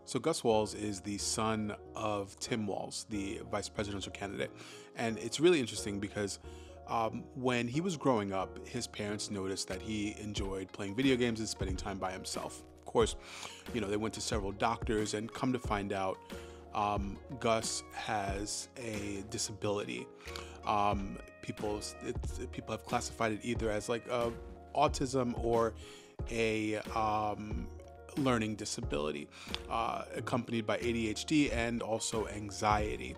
So Gus Walz is the son of Tim Walz, the vice presidential candidate. And it's really interesting because when he was growing up, his parents noticed that he enjoyed playing video games and spending time by himself. Of course, they went to several doctors and come to find out Gus has a disability. People have classified it either as like autism or a learning disability, accompanied by ADHD and also anxiety.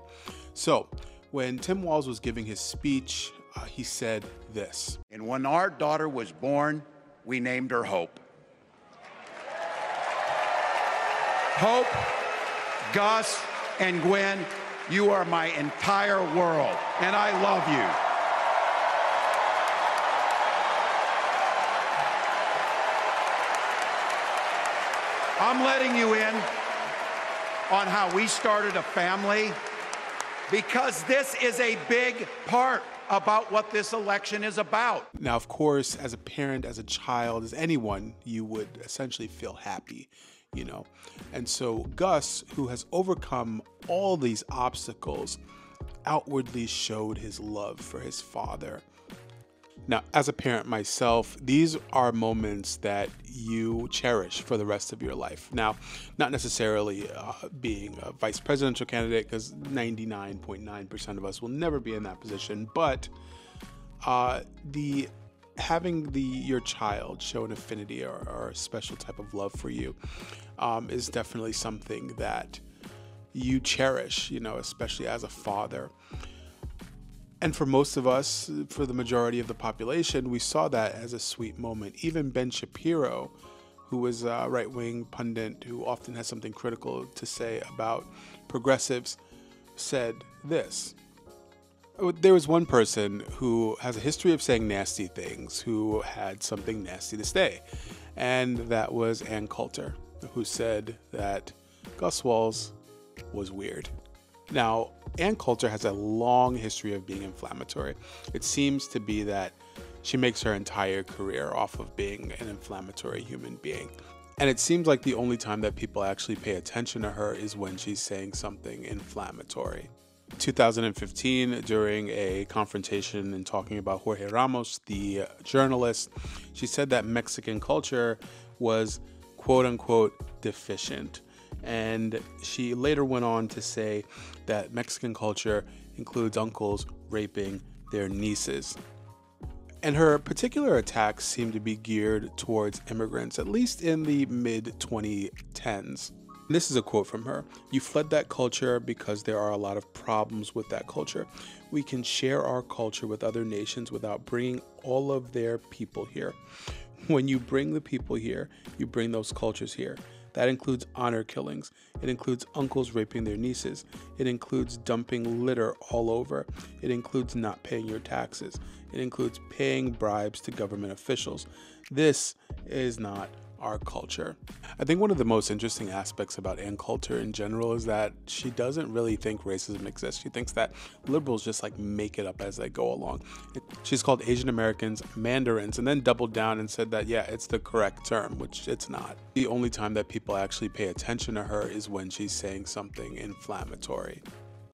So when Tim Walz was giving his speech, he said this. And when our daughter was born, we named her Hope. Hope, Gus, and Gwen, you are my entire world, and I love you. I'm letting you in on how we started a family, because this is a big part about what this election is about. Now, of course, as a parent, as a child, as anyone, you would essentially feel happy, And so Gus, who has overcome all these obstacles, outwardly showed his love for his father. Now, as a parent myself, these are moments that you cherish for the rest of your life. Now, not necessarily being a vice presidential candidate, because 99.9% of us will never be in that position, but having your child show an affinity or a special type of love for you is definitely something that you cherish, especially as a father. And for most of us, for the majority of the population, we saw that as a sweet moment. Even Ben Shapiro, who was a right-wing pundit who often has something critical to say about progressives, said this. There was one person who has a history of saying nasty things, who had something nasty to say, and that was Coulter, who said that Gus Walz was weird. Now, Coulter has a long history of being inflammatory. It seems to be that she makes her entire career off of being an inflammatory human being. And it seems like the only time that people actually pay attention to her is when she's saying something inflammatory. 2015, during a confrontation and talking about Jorge Ramos, the journalist, she said that Mexican culture was quote unquote deficient. And she later went on to say that Mexican culture includes uncles raping their nieces. And her particular attacks seem to be geared towards immigrants, at least in the mid-2010s. This is a quote from her. "You fled that culture because there are a lot of problems with that culture. We can share our culture with other nations without bringing all of their people here. When you bring the people here, you bring those cultures here. That includes honor killings. It includes uncles raping their nieces. It includes dumping litter all over. It includes not paying your taxes. It includes paying bribes to government officials. This is not our culture." I think one of the most interesting aspects about Coulter in general is that she doesn't really think racism exists. She thinks that liberals just make it up as they go along. She's called Asian Americans Mandarins and then doubled down and said that, yeah, it's the correct term, which it's not. The only time that people actually pay attention to her is when she's saying something inflammatory.